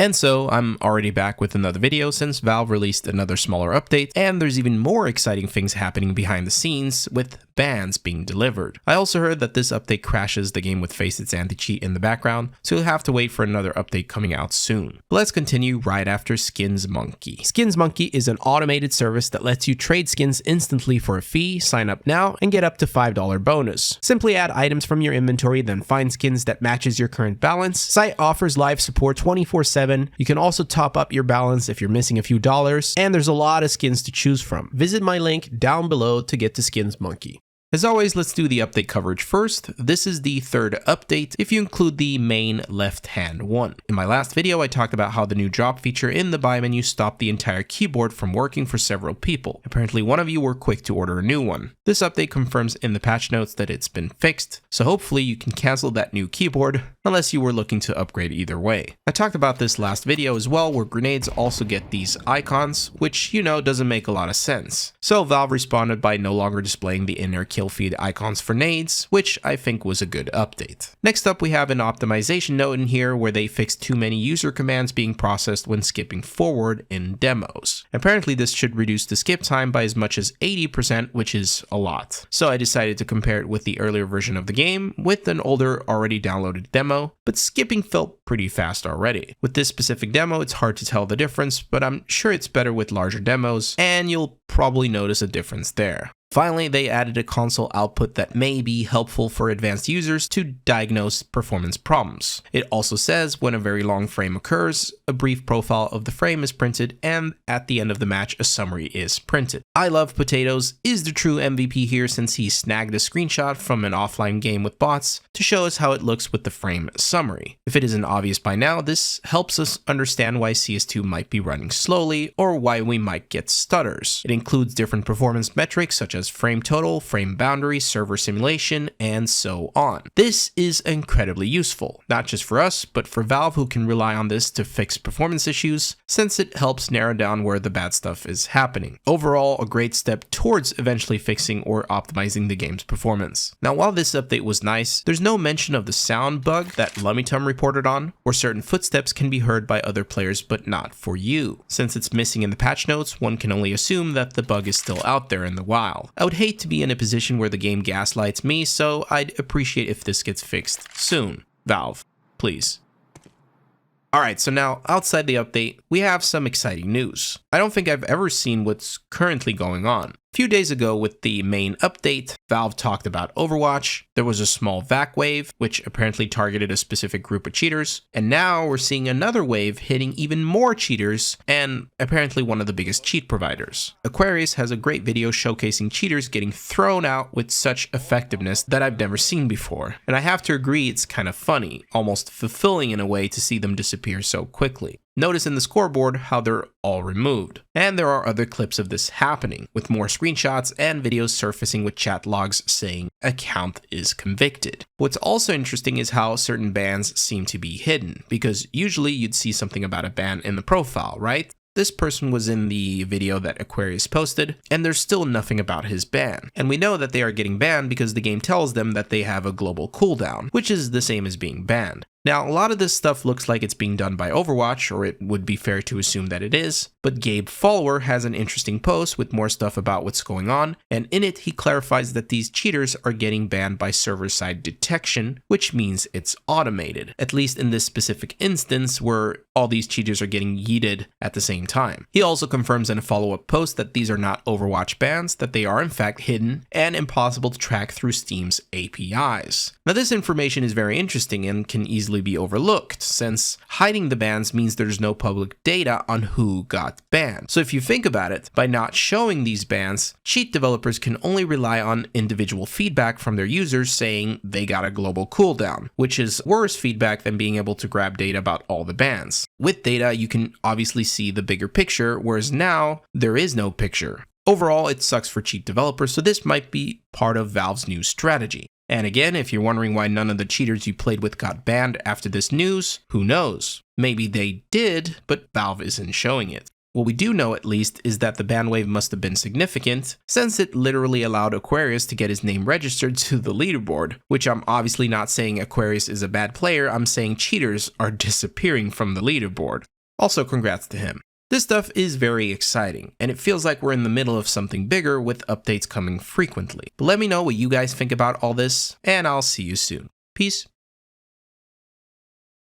And so I'm already back with another video since Valve released another smaller update, and there's even more exciting things happening behind the scenes with bans being delivered. I also heard that this update crashes the game with Facet's anti-cheat in the background, so you'll have to wait for another update coming out soon. But let's continue right after Skins Monkey. Skins Monkey is an automated service that lets you trade skins instantly for a fee, sign up now, and get up to $5 bonus. Simply add items from your inventory, then find skins that matches your current balance. Site offers live support 24/7. You can also top up your balance if you're missing a few dollars, and there's a lot of skins to choose from. Visit my link down below to get to Skins Monkey. As always, let's do the update coverage first. This is the third update if you include the main left-hand one. In my last video, I talked about how the new drop feature in the buy menu stopped the entire keyboard from working for several people. Apparently, one of you were quick to order a new one. This update confirms in the patch notes that it's been fixed, so hopefully you can cancel that new keyboard, unless you were looking to upgrade either way. I talked about this last video as well, where grenades also get these icons, which, doesn't make a lot of sense. So Valve responded by no longer displaying the inner kill feed icons for nades, which I think was a good update. Next up, we have an optimization note in here where they fixed too many user commands being processed when skipping forward in demos. Apparently, this should reduce the skip time by as much as 80%, which is a lot. So I decided to compare it with the earlier version of the game with an older, already downloaded demo, but skipping felt pretty fast already. With this specific demo, it's hard to tell the difference, but I'm sure it's better with larger demos, and you'll probably notice a difference there. Finally, they added a console output that may be helpful for advanced users to diagnose performance problems. It also says when a very long frame occurs, a brief profile of the frame is printed, and at the end of the match, a summary is printed. I Love Potatoes is the true MVP here since he snagged a screenshot from an offline game with bots to show us how it looks with the frame summary. If it isn't obvious by now, this helps us understand why CS2 might be running slowly or why we might get stutters. It includes different performance metrics such as frame total, frame boundary, server simulation, and so on. This is incredibly useful, not just for us, but for Valve, who can rely on this to fix performance issues, since it helps narrow down where the bad stuff is happening. Overall, a great step towards eventually fixing or optimizing the game's performance. Now, while this update was nice, there's no mention of the sound bug that Lumitum reported on, where certain footsteps can be heard by other players but not for you. Since it's missing in the patch notes, one can only assume that the bug is still out there in the wild. I would hate to be in a position where the game gaslights me, so I'd appreciate if this gets fixed soon. Valve, please. Alright, so now outside the update, we have some exciting news. I don't think I've ever seen what's currently going on. A few days ago with the main update, Valve talked about Overwatch, there was a small VAC wave, which apparently targeted a specific group of cheaters, and now we're seeing another wave hitting even more cheaters, and apparently one of the biggest cheat providers. Aquarius has a great video showcasing cheaters getting thrown out with such effectiveness that I've never seen before, and I have to agree it's kind of funny, almost fulfilling in a way to see them disappear so quickly. Notice in the scoreboard how they're all removed. And there are other clips of this happening, with more screenshots and videos surfacing with chat logs saying account is convicted. What's also interesting is how certain bans seem to be hidden, because usually you'd see something about a ban in the profile, right? This person was in the video that Aquarius posted, and there's still nothing about his ban. And we know that they are getting banned because the game tells them that they have a global cooldown, which is the same as being banned. Now, a lot of this stuff looks like it's being done by Overwatch, or it would be fair to assume that it is, but Gabe Follower has an interesting post with more stuff about what's going on, and in it he clarifies that these cheaters are getting banned by server-side detection, which means it's automated, at least in this specific instance where all these cheaters are getting yeeted at the same time. He also confirms in a follow-up post that these are not Overwatch bans, that they are in fact hidden and impossible to track through Steam's APIs. Now, this information is very interesting and can easily be overlooked, since hiding the bans means there's no public data on who got banned. So if you think about it, by not showing these bans, cheat developers can only rely on individual feedback from their users saying they got a global cooldown, which is worse feedback than being able to grab data about all the bans. With data, you can obviously see the bigger picture, whereas now there is no picture. Overall, it sucks for cheat developers, so this might be part of Valve's new strategy. And again, if you're wondering why none of the cheaters you played with got banned after this news, who knows? Maybe they did, but Valve isn't showing it. What we do know at least is that the ban wave must have been significant, since it literally allowed Aquarius to get his name registered to the leaderboard, which I'm obviously not saying Aquarius is a bad player, I'm saying cheaters are disappearing from the leaderboard. Also, congrats to him. This stuff is very exciting, and it feels like we're in the middle of something bigger with updates coming frequently. But let me know what you guys think about all this, and I'll see you soon. Peace.